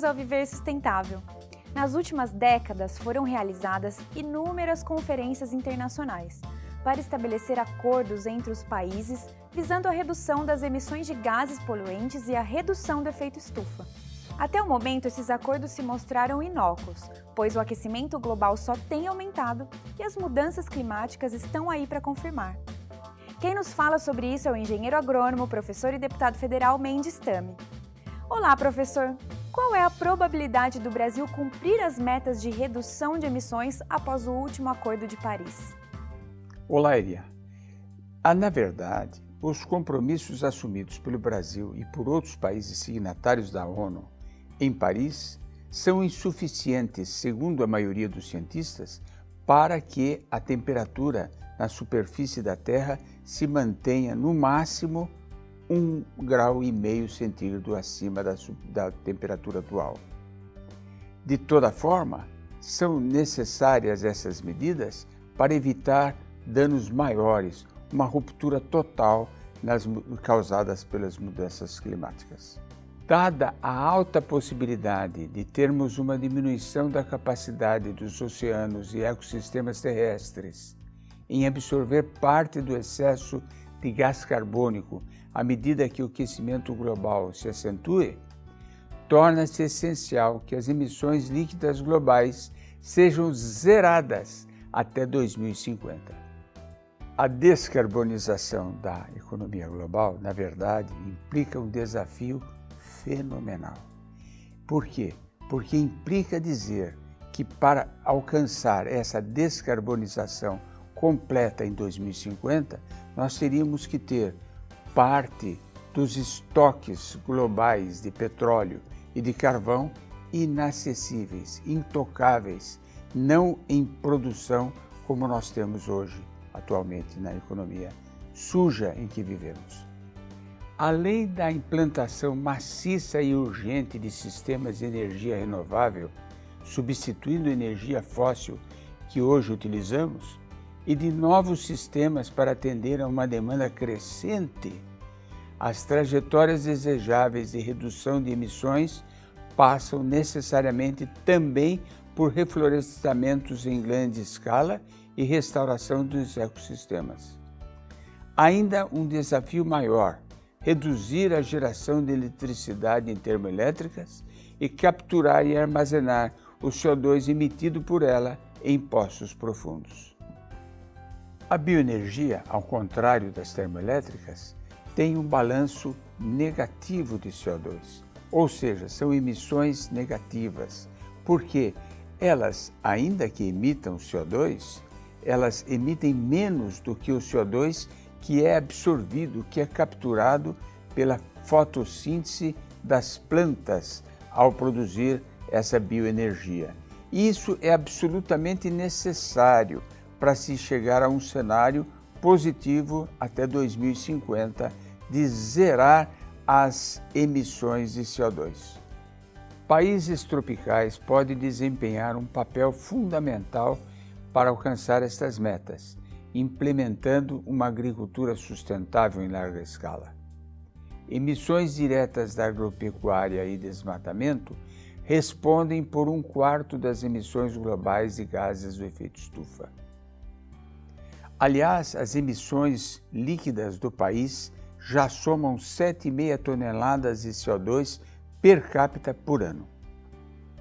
ao viver sustentável. Nas últimas décadas foram realizadas inúmeras conferências internacionais para estabelecer acordos entre os países visando a redução das emissões de gases poluentes e a redução do efeito estufa. Até o momento, esses acordos se mostraram inócuos, pois o aquecimento global só tem aumentado e as mudanças climáticas estão aí para confirmar. Quem nos fala sobre isso é o engenheiro agrônomo, professor e deputado federal Mendes Tame. Olá, professor! Qual é a probabilidade do Brasil cumprir as metas de redução de emissões após o último Acordo de Paris? Olá, Elia. Na verdade, os compromissos assumidos pelo Brasil e por outros países signatários da ONU em Paris são insuficientes, segundo a maioria dos cientistas, para que a temperatura na superfície da Terra se mantenha no máximo 1,5 graus acima da temperatura atual. De toda forma, são necessárias essas medidas para evitar danos maiores, uma ruptura total causadas pelas mudanças climáticas. Dada a alta possibilidade de termos uma diminuição da capacidade dos oceanos e ecossistemas terrestres em absorver parte do excesso de gás carbônico à medida que o aquecimento global se acentue, torna-se essencial que as emissões líquidas globais sejam zeradas até 2050. A descarbonização da economia global, na verdade, implica um desafio fenomenal. Por quê? Porque implica dizer que para alcançar essa descarbonização completa em 2050, nós teríamos que ter parte dos estoques globais de petróleo e de carvão inacessíveis, intocáveis, não em produção como nós temos hoje, atualmente, na economia suja em que vivemos. Além da implantação maciça e urgente de sistemas de energia renovável, substituindo a energia fóssil que hoje utilizamos, e de novos sistemas para atender a uma demanda crescente, as trajetórias desejáveis de redução de emissões passam necessariamente também por reflorestamentos em grande escala e restauração dos ecossistemas. Ainda um desafio maior: reduzir a geração de eletricidade em termoelétricas e capturar e armazenar o CO2 emitido por ela em poços profundos. A bioenergia, ao contrário das termoelétricas, tem um balanço negativo de CO2, ou seja, são emissões negativas, porque elas, ainda que emitam CO2, elas emitem menos do que o CO2 que é absorvido, que é capturado pela fotossíntese das plantas ao produzir essa bioenergia. Isso é absolutamente necessário para se chegar a um cenário positivo até 2050 de zerar as emissões de CO2. Países tropicais podem desempenhar um papel fundamental para alcançar estas metas, implementando uma agricultura sustentável em larga escala. Emissões diretas da agropecuária e desmatamento respondem por 1/4 das emissões globais de gases do efeito estufa. Aliás, as emissões líquidas do país já somam 7,5 toneladas de CO2 per capita por ano.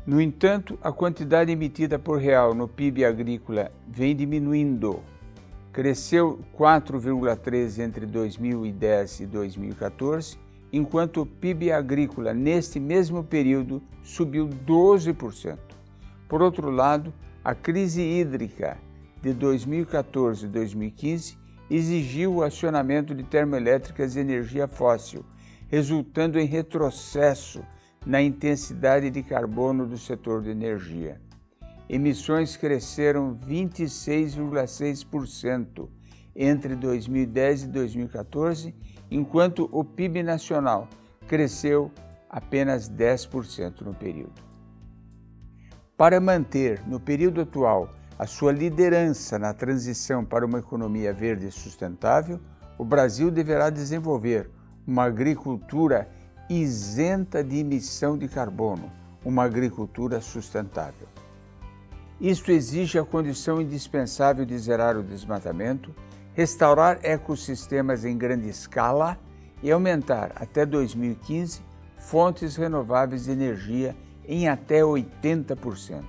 No entanto, a quantidade emitida por real no PIB agrícola vem diminuindo. Cresceu 4,3% entre 2010 e 2014, enquanto o PIB agrícola neste mesmo período subiu 12%. Por outro lado, a crise hídrica de 2014 e 2015 exigiu o acionamento de termoelétricas de energia fóssil, resultando em retrocesso na intensidade de carbono do setor de energia. Emissões cresceram 26,6% entre 2010 e 2014, enquanto o PIB nacional cresceu apenas 10% no período. Para manter, no período atual, a sua liderança na transição para uma economia verde e sustentável, o Brasil deverá desenvolver uma agricultura isenta de emissão de carbono, uma agricultura sustentável. Isto exige a condição indispensável de zerar o desmatamento, restaurar ecossistemas em grande escala e aumentar, até 2015, fontes renováveis de energia em até 80%.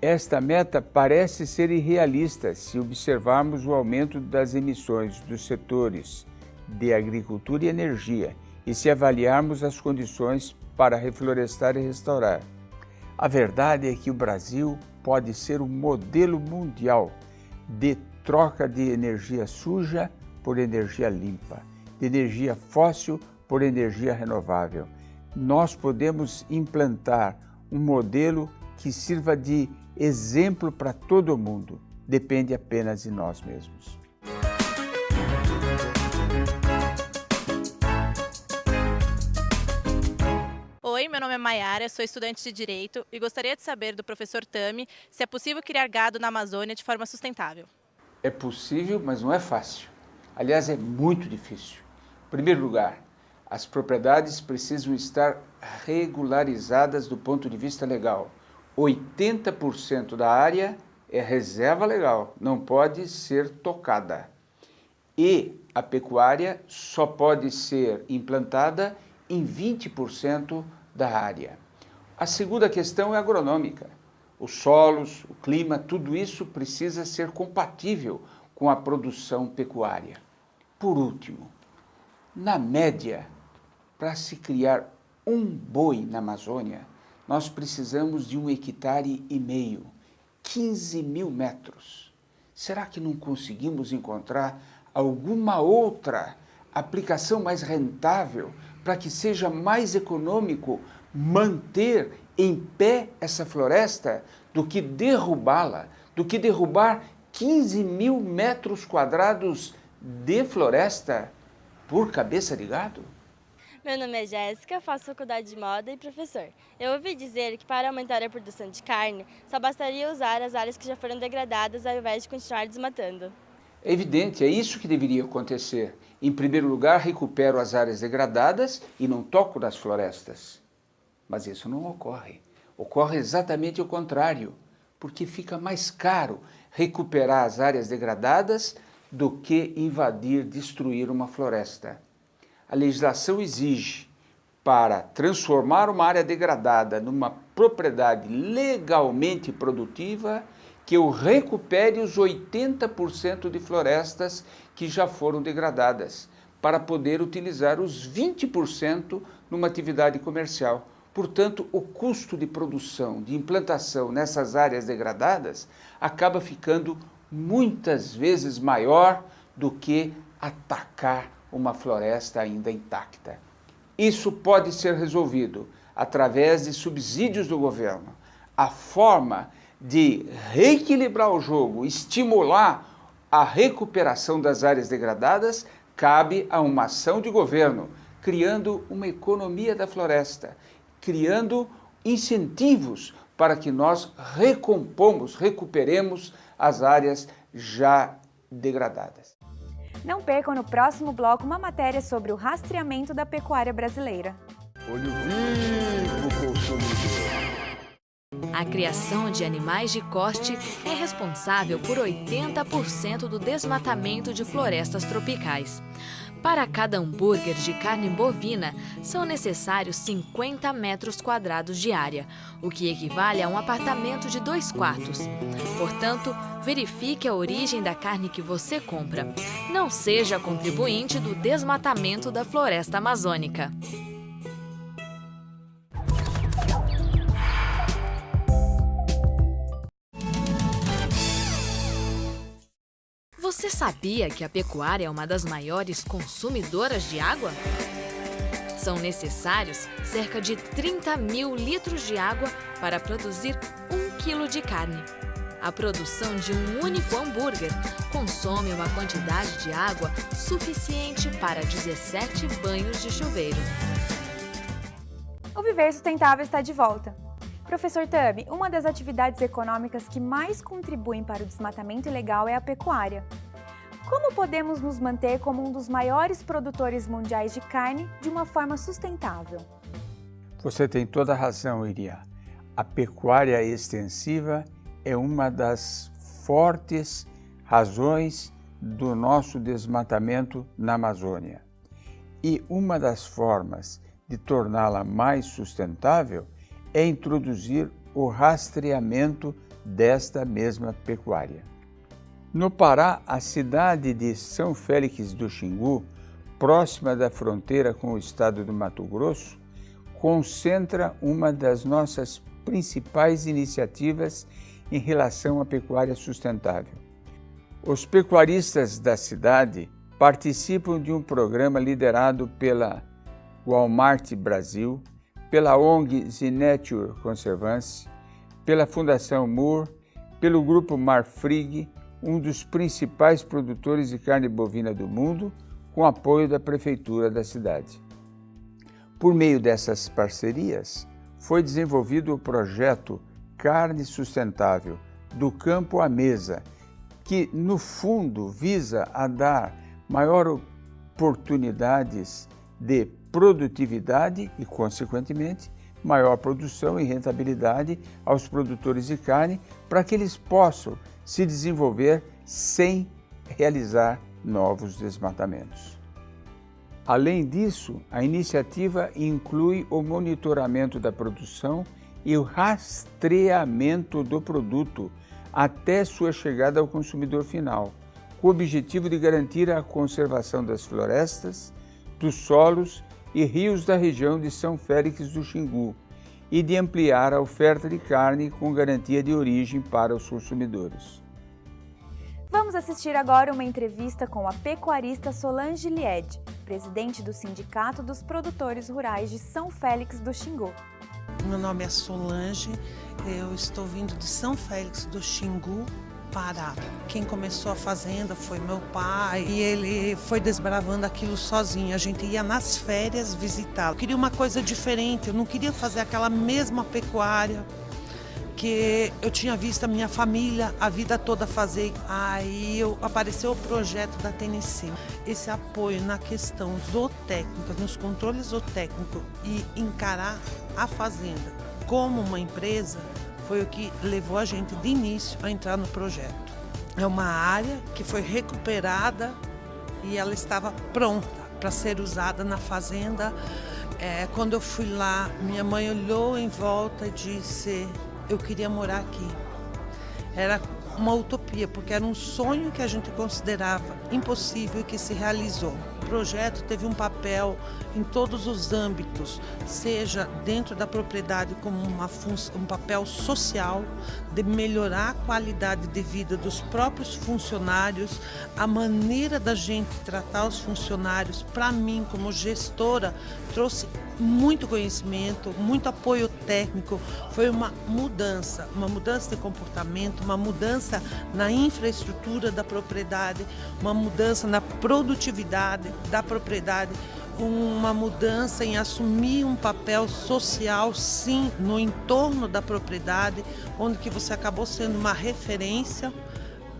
Esta meta parece ser irrealista se observarmos o aumento das emissões dos setores de agricultura e energia e se avaliarmos as condições para reflorestar e restaurar. A verdade é que o Brasil pode ser um modelo mundial de troca de energia suja por energia limpa, de energia fóssil por energia renovável. Nós podemos implantar um modelo que sirva de exemplo para todo mundo. Depende apenas de nós mesmos. Oi, meu nome é Maiara, sou estudante de Direito e gostaria de saber do professor Tami se é possível criar gado na Amazônia de forma sustentável. É possível, mas não é fácil. Aliás, é muito difícil. Em primeiro lugar, as propriedades precisam estar regularizadas do ponto de vista legal. 80% da área é reserva legal, não pode ser tocada. E a pecuária só pode ser implantada em 20% da área. A segunda questão é agronômica. Os solos, o clima, tudo isso precisa ser compatível com a produção pecuária. Por último, na média, para se criar um boi na Amazônia, nós precisamos de 1,5 hectares, 15 mil metros. Será que não conseguimos encontrar alguma outra aplicação mais rentável para que seja mais econômico manter em pé essa floresta do que derrubá-la, do que derrubar 15 mil metros quadrados de floresta por cabeça de gado? Meu nome é Jéssica, faço faculdade de moda e professor. Eu ouvi dizer que para aumentar a produção de carne, só bastaria usar as áreas que já foram degradadas ao invés de continuar desmatando. É evidente, é isso que deveria acontecer. Em primeiro lugar, recupero as áreas degradadas e não toco nas florestas. Mas isso não ocorre. Ocorre exatamente o contrário, porque fica mais caro recuperar as áreas degradadas do que invadir, destruir uma floresta. A legislação exige, para transformar uma área degradada numa propriedade legalmente produtiva, que eu recupere os 80% de florestas que já foram degradadas, para poder utilizar os 20% numa atividade comercial. Portanto, o custo de produção, de implantação nessas áreas degradadas acaba ficando muitas vezes maior do que atacar uma floresta ainda intacta. Isso pode ser resolvido através de subsídios do governo. A forma de reequilibrar o jogo, estimular a recuperação das áreas degradadas, cabe a uma ação de governo, criando uma economia da floresta, criando incentivos para que nós recuperemos as áreas já degradadas. Não percam no próximo bloco uma matéria sobre o rastreamento da pecuária brasileira. Olho vivo, consumidor! A criação de animais de corte é responsável por 80% do desmatamento de florestas tropicais. Para cada hambúrguer de carne bovina, são necessários 50 metros quadrados de área, o que equivale a um apartamento de 2 quartos. Portanto, verifique a origem da carne que você compra. Não seja contribuinte do desmatamento da floresta amazônica. Você sabia que a pecuária é uma das maiores consumidoras de água? São necessários cerca de 30 mil litros de água para produzir 1 quilo de carne. A produção de um único hambúrguer consome uma quantidade de água suficiente para 17 banhos de chuveiro. O Viver Sustentável está de volta. Professor Tami, uma das atividades econômicas que mais contribuem para o desmatamento ilegal é a pecuária. Como podemos nos manter como um dos maiores produtores mundiais de carne de uma forma sustentável? Você tem toda a razão, Iria. A pecuária extensiva é uma das fortes razões do nosso desmatamento na Amazônia. E uma das formas de torná-la mais sustentável é introduzir o rastreamento desta mesma pecuária. No Pará, a cidade de São Félix do Xingu, próxima da fronteira com o estado do Mato Grosso, concentra uma das nossas principais iniciativas em relação à pecuária sustentável. Os pecuaristas da cidade participam de um programa liderado pela Walmart Brasil, pela ONG The Nature Conservancy, pela Fundação Moore, pelo Grupo Marfrig, um dos principais produtores de carne bovina do mundo, com apoio da Prefeitura da cidade. Por meio dessas parcerias, foi desenvolvido o projeto Carne Sustentável, do campo à mesa, que, no fundo, visa a dar maior oportunidades de produtividade e, consequentemente, maior produção e rentabilidade aos produtores de carne para que eles possam se desenvolver sem realizar novos desmatamentos. Além disso, a iniciativa inclui o monitoramento da produção e o rastreamento do produto até sua chegada ao consumidor final, com o objetivo de garantir a conservação das florestas, dos solos e rios da região de São Félix do Xingu e de ampliar a oferta de carne com garantia de origem para os consumidores. Vamos assistir agora uma entrevista com a pecuarista Solange Lied, presidente do Sindicato dos Produtores Rurais de São Félix do Xingu. Meu nome é Solange, eu estou vindo de São Félix do Xingu, Pará. Quem começou a fazenda foi meu pai e ele foi desbravando aquilo sozinho. A gente ia nas férias visitá-lo. Eu queria uma coisa diferente, eu não queria fazer aquela mesma pecuária que eu tinha visto a minha família a vida toda fazer. Aí apareceu o projeto da TNC. Esse apoio na questão zootécnica, nos controles zootécnicos e encarar a fazenda como uma empresa foi o que levou a gente de início a entrar no projeto. É uma área que foi recuperada e ela estava pronta para ser usada na fazenda. Quando eu fui lá, minha mãe olhou em volta e disse: eu queria morar aqui. Era uma utopia, porque era um sonho que a gente considerava impossível e que se realizou. O projeto teve um papel em todos os âmbitos, seja dentro da propriedade como um papel social, de melhorar a qualidade de vida dos próprios funcionários, a maneira da gente tratar os funcionários, para mim, como gestora, trouxe muito conhecimento, muito apoio técnico. Foi uma mudança de comportamento, uma mudança na infraestrutura da propriedade, uma mudança na produtividade da propriedade, uma mudança em assumir um papel social, sim, no entorno da propriedade, onde que você acabou sendo uma referência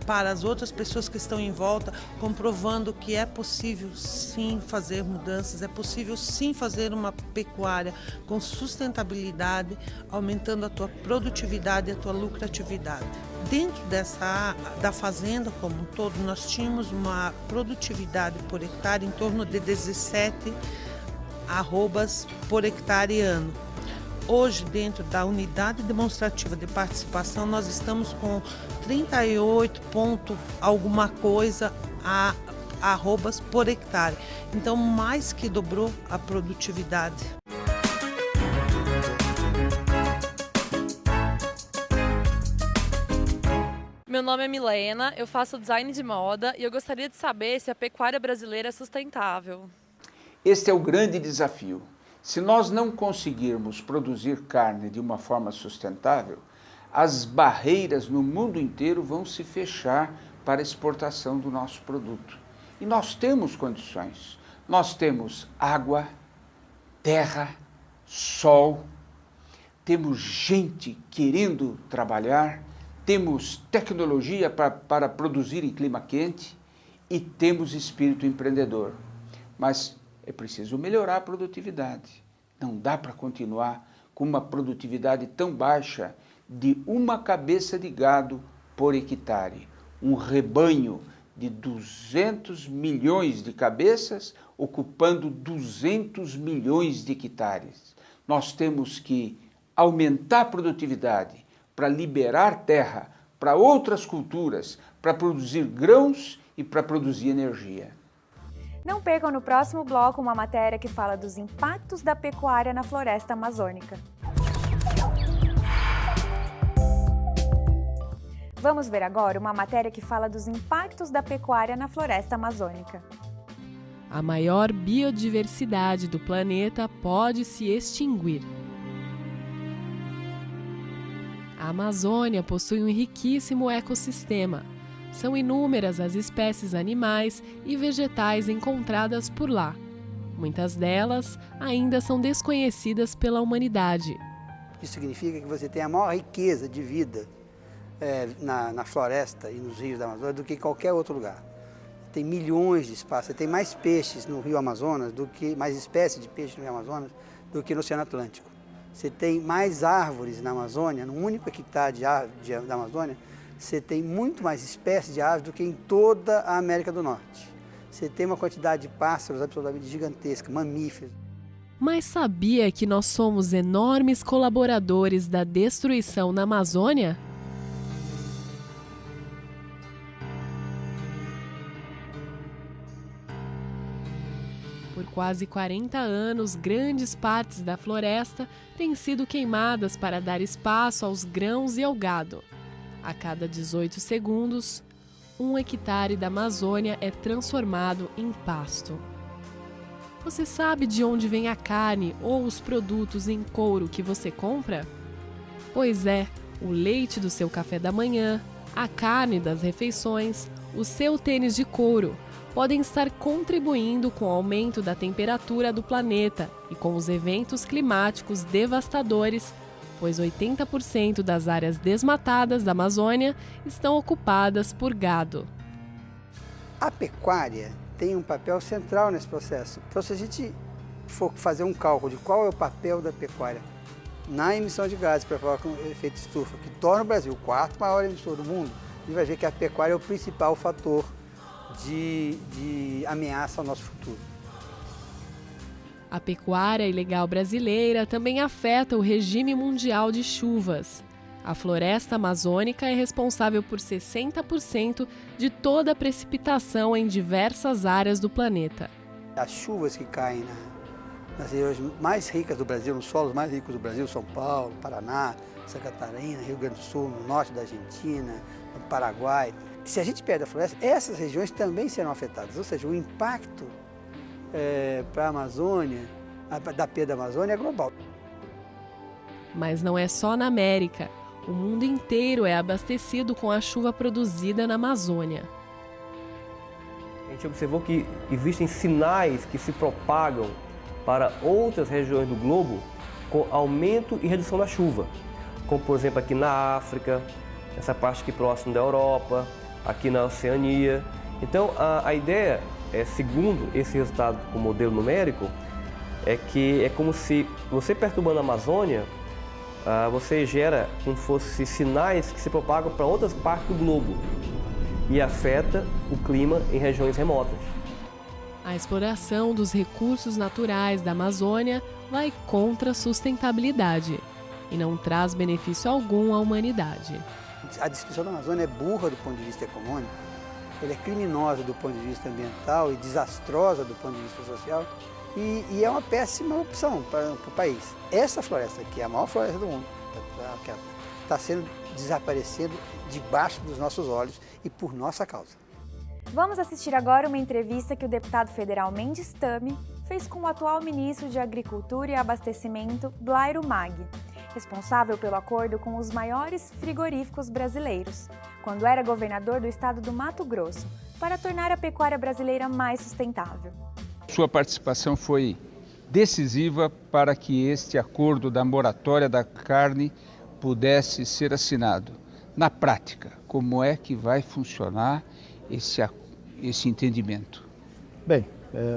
para as outras pessoas que estão em volta, comprovando que é possível sim fazer mudanças, é possível sim fazer uma pecuária com sustentabilidade, aumentando a tua produtividade e a tua lucratividade. Dentro da fazenda como um todo, nós tínhamos uma produtividade por hectare em torno de 17 arrobas por hectare ano. Hoje, dentro da unidade demonstrativa de participação, nós estamos com 38 ponto alguma coisa arrobas por hectare. Então, mais que dobrou a produtividade. Meu nome é Milena, eu faço design de moda e eu gostaria de saber se a pecuária brasileira é sustentável. Este é o grande desafio. Se nós não conseguirmos produzir carne de uma forma sustentável, as barreiras no mundo inteiro vão se fechar para a exportação do nosso produto. E nós temos condições. Nós temos água, terra, sol, temos gente querendo trabalhar, temos tecnologia para produzir em clima quente e temos espírito empreendedor. Mas é preciso melhorar a produtividade. Não dá para continuar com uma produtividade tão baixa de uma cabeça de gado por hectare. Um rebanho de 200 milhões de cabeças ocupando 200 milhões de hectares. Nós temos que aumentar a produtividade para liberar terra para outras culturas, para produzir grãos e para produzir energia. Não percam no próximo bloco uma matéria que fala dos impactos da pecuária na floresta amazônica. Vamos ver agora uma matéria que fala dos impactos da pecuária na floresta amazônica. A maior biodiversidade do planeta pode se extinguir. A Amazônia possui um riquíssimo ecossistema. São inúmeras as espécies animais e vegetais encontradas por lá. Muitas delas ainda são desconhecidas pela humanidade. Isso significa que você tem a maior riqueza de vida na floresta e nos rios da Amazônia do que em qualquer outro lugar. Tem milhões de espaços, você tem mais peixes no Rio Amazonas, mais espécies de peixes no Rio Amazonas do que no Oceano Atlântico. Você tem mais árvores na Amazônia, num único hectare da Amazônia, você tem muito mais espécies de aves do que em toda a América do Norte. Você tem uma quantidade de pássaros absolutamente gigantesca, mamíferos. Mas sabia que nós somos enormes colaboradores da destruição na Amazônia? Por quase 40 anos, grandes partes da floresta têm sido queimadas para dar espaço aos grãos e ao gado. A cada 18 segundos, 1 hectare da Amazônia é transformado em pasto. Você sabe de onde vem a carne ou os produtos em couro que você compra? Pois é, o leite do seu café da manhã, a carne das refeições, o seu tênis de couro podem estar contribuindo com o aumento da temperatura do planeta e com os eventos climáticos devastadores, pois 80% das áreas desmatadas da Amazônia estão ocupadas por gado. A pecuária tem um papel central nesse processo. Então, se a gente for fazer um cálculo de qual é o papel da pecuária na emissão de gases para provocar um efeito estufa, que torna o Brasil o quarto maior emissor do mundo, a gente vai ver que a pecuária é o principal fator de ameaça ao nosso futuro. A pecuária ilegal brasileira também afeta o regime mundial de chuvas. A floresta amazônica é responsável por 60% de toda a precipitação em diversas áreas do planeta. As chuvas que caem nas regiões mais ricas do Brasil, nos solos mais ricos do Brasil, São Paulo, Paraná, Santa Catarina, Rio Grande do Sul, no norte da Argentina, no Paraguai. Se a gente perde a floresta, essas regiões também serão afetadas, ou seja, o impacto para a Amazônia, da perda da Amazônia é global. Mas não é só na América. O mundo inteiro é abastecido com a chuva produzida na Amazônia. A gente observou que existem sinais que se propagam para outras regiões do globo com aumento e redução da chuva, como por exemplo aqui na África, essa parte aqui próxima da Europa, aqui na Oceania. Então a ideia, segundo esse resultado com o modelo numérico, é que é como se você perturbando a Amazônia, você gera como fosse sinais que se propagam para outras partes do globo e afeta o clima em regiões remotas. A exploração dos recursos naturais da Amazônia vai contra a sustentabilidade e não traz benefício algum à humanidade. A destruição da Amazônia é burra do ponto de vista econômico, ela é criminosa do ponto de vista ambiental e desastrosa do ponto de vista social e é uma péssima opção para o país. Essa floresta aqui é a maior floresta do mundo, está desaparecendo debaixo dos nossos olhos e por nossa causa. Vamos assistir agora uma entrevista que o deputado federal Mendes Tami fez com o atual ministro de Agricultura e Abastecimento, Blairo Maggi, responsável pelo acordo com os maiores frigoríficos brasileiros, quando era governador do estado do Mato Grosso, para tornar a pecuária brasileira mais sustentável. Sua participação foi decisiva para que este acordo da moratória da carne pudesse ser assinado. Na prática, como é que vai funcionar esse entendimento? Bem,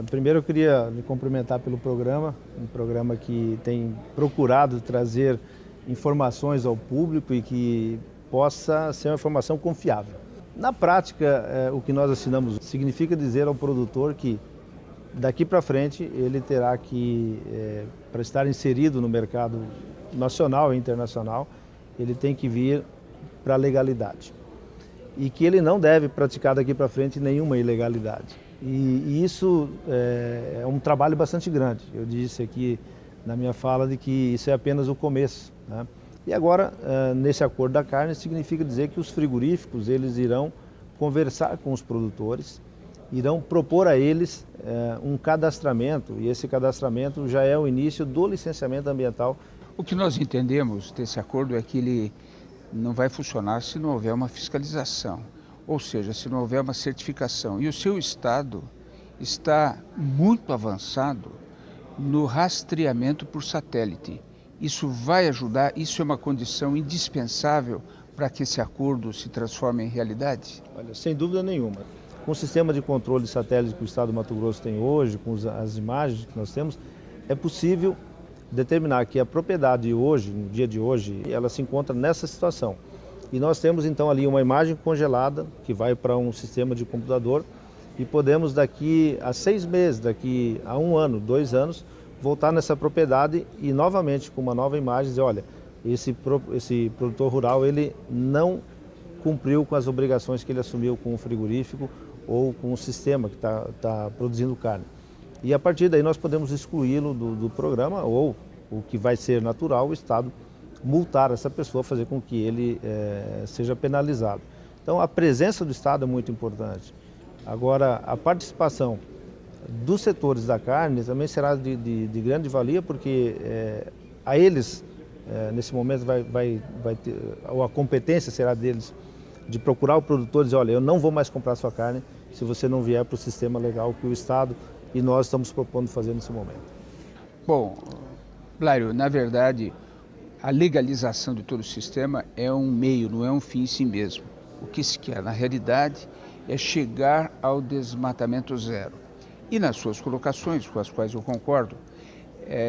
Primeiro eu queria me cumprimentar pelo programa, um programa que tem procurado trazer informações ao público e que possa ser uma informação confiável. Na prática, o que nós assinamos significa dizer ao produtor que daqui para frente ele terá que, para estar inserido no mercado nacional e internacional, ele tem que vir para a legalidade. E que ele não deve praticar daqui para frente nenhuma ilegalidade. E isso é um trabalho bastante grande. Eu disse aqui na minha fala de que isso é apenas o começo, né? E agora, nesse acordo da carne, significa dizer que os frigoríficos eles irão conversar com os produtores, irão propor a eles um cadastramento, e esse cadastramento já é o início do licenciamento ambiental. O que nós entendemos desse acordo é que ele não vai funcionar se não houver uma fiscalização, ou seja, se não houver uma certificação. E o seu estado está muito avançado no rastreamento por satélite. Isso vai ajudar, isso é uma condição indispensável para que esse acordo se transforme em realidade? Olha, sem dúvida nenhuma. Com o sistema de controle de satélite que o estado do Mato Grosso tem hoje, com as imagens que nós temos, é possível determinar que a propriedade hoje, no dia de hoje, ela se encontra nessa situação. E nós temos então ali uma imagem congelada que vai para um sistema de computador e podemos daqui a 6 meses, daqui a 1 ano, 2 anos, voltar nessa propriedade e novamente com uma nova imagem dizer, olha, esse produtor rural ele não cumpriu com as obrigações que ele assumiu com o frigorífico ou com o sistema que está produzindo carne. E a partir daí nós podemos excluí-lo do programa ou, o que vai ser natural, o Estado multar essa pessoa, fazer com que ele seja penalizado. Então a presença do Estado é muito importante. Agora, a participação dos setores da carne também será de grande valia, porque a eles, nesse momento, vai ter, ou a competência será deles, de procurar o produtor e dizer, olha, eu não vou mais comprar sua carne se você não vier para o sistema legal que o Estado e nós estamos propondo fazer nesse momento. Bom, Blário, na verdade, a legalização de todo o sistema é um meio, não é um fim em si mesmo. O que se quer, na realidade, é chegar ao desmatamento zero. E nas suas colocações, com as quais eu concordo,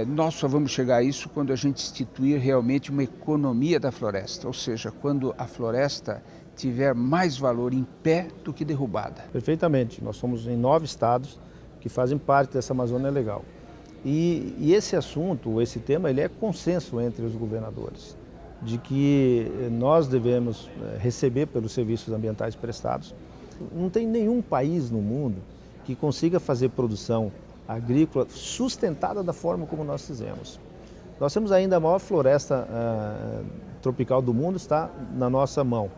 nós só vamos chegar a isso quando a gente instituir realmente uma economia da floresta, ou seja, quando a floresta tiver mais valor em pé do que derrubada. Perfeitamente. Nós somos em 9 estados que fazem parte dessa Amazônia Legal. E esse assunto, esse tema, ele é consenso entre os governadores, de que nós devemos receber pelos serviços ambientais prestados. Não tem nenhum país no mundo que consiga fazer produção agrícola sustentada da forma como nós fizemos. Nós temos ainda a maior floresta tropical do mundo, está na nossa mão.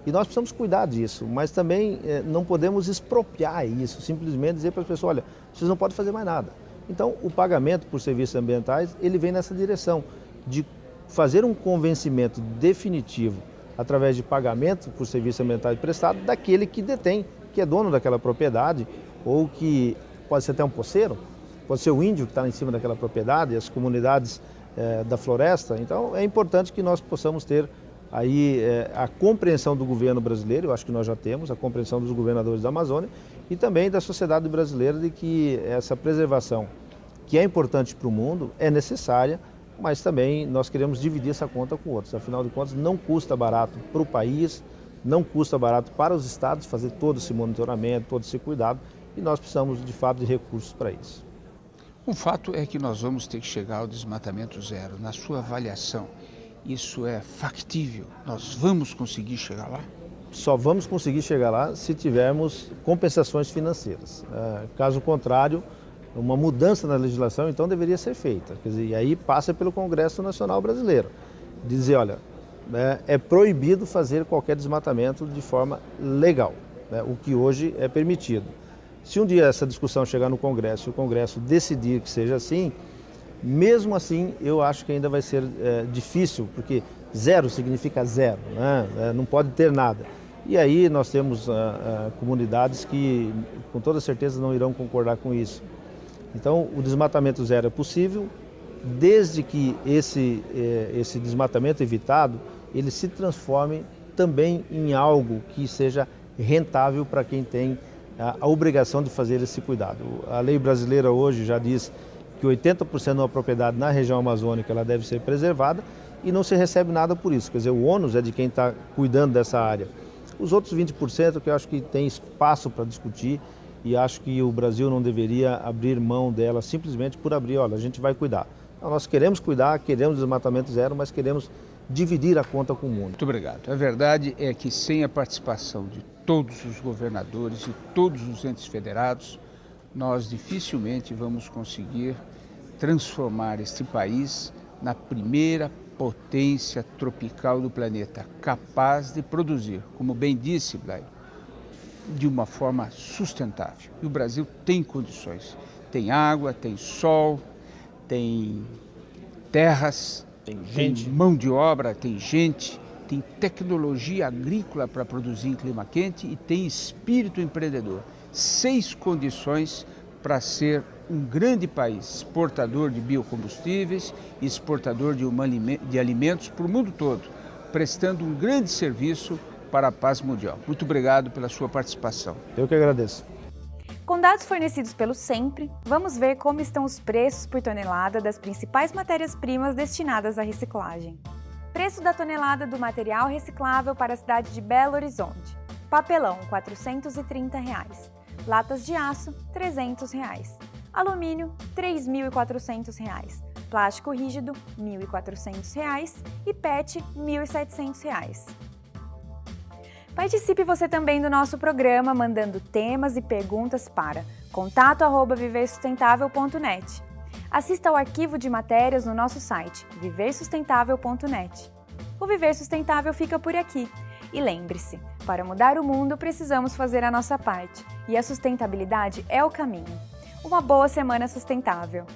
E nós precisamos cuidar disso, mas também não podemos expropriar isso, simplesmente dizer para as pessoas, olha, vocês não podem fazer mais nada. Então, o pagamento por serviços ambientais, ele vem nessa direção, de fazer um convencimento definitivo, através de pagamento por serviços ambientais prestados, daquele que detém, que é dono daquela propriedade, ou que pode ser até um poceiro, pode ser o índio que está em cima daquela propriedade, as comunidades da floresta. Então, é importante que nós possamos ter aí a compreensão do governo brasileiro, eu acho que nós já temos, a compreensão dos governadores da Amazônia e também da sociedade brasileira de que essa preservação, que é importante para o mundo, é necessária, mas também nós queremos dividir essa conta com outros. Afinal de contas, não custa barato para o país, não custa barato para os estados fazer todo esse monitoramento, todo esse cuidado, e nós precisamos, de fato, de recursos para isso. O fato é que nós vamos ter que chegar ao desmatamento zero. Na sua avaliação, isso é factível? Nós vamos conseguir chegar lá? Só vamos conseguir chegar lá se tivermos compensações financeiras. Caso contrário, uma mudança na legislação, então, deveria ser feita. Quer dizer, e aí passa pelo Congresso Nacional Brasileiro. Dizer, olha, é proibido fazer qualquer desmatamento de forma legal, o que hoje é permitido. Se um dia essa discussão chegar no Congresso e o Congresso decidir que seja assim, mesmo assim eu acho que ainda vai ser difícil, porque zero significa zero, né? Não pode ter nada. E aí nós temos comunidades que com toda certeza não irão concordar com isso. Então o desmatamento zero é possível, desde que esse desmatamento evitado, ele se transforme também em algo que seja rentável para quem tem a obrigação de fazer esse cuidado. A lei brasileira hoje já diz que 80% de uma propriedade na região amazônica ela deve ser preservada e não se recebe nada por isso. Quer dizer, o ônus é de quem está cuidando dessa área. Os outros 20% que eu acho que tem espaço para discutir e acho que o Brasil não deveria abrir mão dela simplesmente por abrir, olha, a gente vai cuidar. Então, nós queremos cuidar, queremos desmatamento zero, mas queremos dividir a conta com o mundo. Muito obrigado. A verdade é que sem a participação de todos os governadores e todos os entes federados, nós dificilmente vamos conseguir transformar este país na primeira potência tropical do planeta, capaz de produzir, como bem disse Blay, de uma forma sustentável. E o Brasil tem condições, tem água, tem sol, tem terras, tem mão de obra, tem gente, tem tecnologia agrícola para produzir em clima quente e tem espírito empreendedor. 6 condições para ser um grande país, exportador de biocombustíveis e exportador de alimentos para o mundo todo, prestando um grande serviço para a paz mundial. Muito obrigado pela sua participação. Eu que agradeço. Com dados fornecidos pelo SEMPRE, vamos ver como estão os preços por tonelada das principais matérias-primas destinadas à reciclagem. Preço da tonelada do material reciclável para a cidade de Belo Horizonte. Papelão, R$ 430. Latas de aço, R$ 300. Alumínio, R$ 3.400. Plástico rígido, R$ 1.400. E PET, R$ 1.700. Participe você também do nosso programa, mandando temas e perguntas para contato@viversustentável.net. Assista ao arquivo de matérias no nosso site, viversustentável.net. O Viver Sustentável fica por aqui. E lembre-se, para mudar o mundo precisamos fazer a nossa parte, e a sustentabilidade é o caminho. Uma boa semana sustentável!